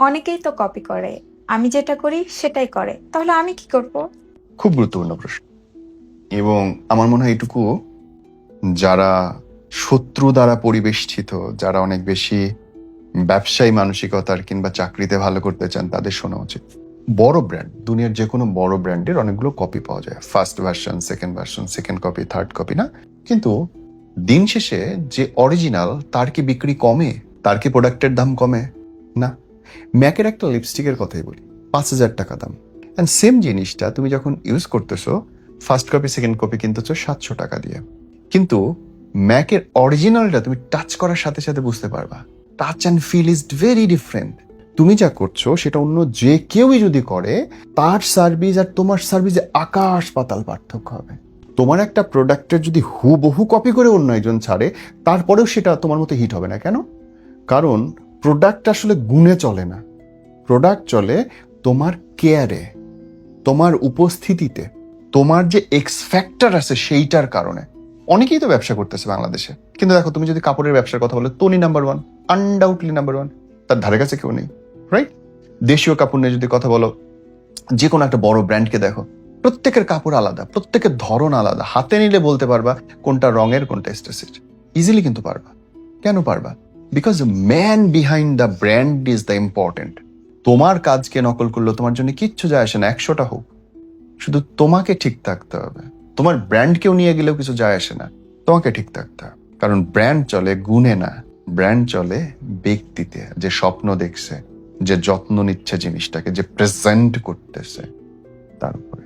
অনেকেই তো কপি করে, আমি যেটা করি সেটাই করে, তাহলে আমি কি করব? খুব গুরুত্বপূর্ণ প্রশ্ন। এবং আমার মনে হয় এটুকু, যারা শত্রু দ্বারা পরিবেষ্টিত, যারা অনেক বেশি ব্যবসায়ী মানসিকতার কিংবা চাকরিতে ভালো করতে চান, তাদের শোনা উচিত। বড় ব্র্যান্ড, দুনিয়ার যে কোনো বড় ব্র্যান্ডের অনেকগুলো কপি পাওয়া যায়, first version, second copy, third copy, না? কিন্তু দিন শেষে যে অরিজিনাল, তার কি বিক্রি কমে? তার কি প্রোডাক্টের দাম কমে? না। ম্যাকের একটা লিপস্টিকের কথাই বলি, 5,000 টাকা দাম। অ্যান্ড সেম জিনিসটা তুমি যখন ইউজ করতেছো, ফার্স্ট কপি সেকেন্ড কপি কিনতেছো 700 টাকা দিয়ে। কিন্তু ম্যাকের অরিজিনালটা তুমি টাচ করার সাথে সাথে বুঝতে পারবা, touch and feel is very different. তুমি যা করছো সেটা অন্য যে কেউই যদি করে, তার সার্ভিস আর তোমার সার্ভিসে আকাশ পাতাল পার্থক্য হবে। তোমার একটা প্রোডাক্টের যদি হুবহু কপি করে অন্য একজন ছাড়ে, তারপরেও সেটা তোমার মতো হিট হবে না। কেন? কারণ প্রোডাক্ট আসলে গুণে চলে না, প্রোডাক্ট চলে তোমার কেয়ারে, তোমার উপস্থিতিতে, তোমার যে এক্স ফ্যাক্টর আছে সেইটার কারণে। অনেকেই তো ব্যবসা করতেছে বাংলাদেশে, কিন্তু দেখো তুমি যদি কাপড়ের ব্যবসার কথা বলো, তনি নাম্বার 1, আনডাউটলি নাম্বার 1, তার ধারে কাছে কেউ নেই, রাইট? দেশীয় কাপড় নিয়ে যদি কথা বলো, যে কোনো একটা বড় ব্র্যান্ডকে দেখো, প্রত্যেকের কাপড় আলাদা, প্রত্যেকের ধরন আলাদা। হাতে নিলে বলতে পারবা কোনটা রঙের, কোনটা স্টেসিড, ইজিলি কিন্তু পারবা। কেন পারবা? Because the man behind the brand is the important. তোমার কাজকে নকল করলেও তোমার জন্য কিচ্ছু যায় আসে না, 100টা হোক, শুধু তোমাকে ঠিক থাকতে হবে। তোমার ব্র্যান্ডকেও নিয়ে গেলেও কিছু যায় আসে না, তোমাকে ঠিক থাকতে হবে। কারণ ব্র্যান্ড চলে গুণে না, ব্র্যান্ড চলে ব্যক্তিতে, যে স্বপ্ন দেখছে, যে যত্ন নিচ্ছে জিনিসটাকে, যে প্রেজেন্ট করতেছে তার উপরে।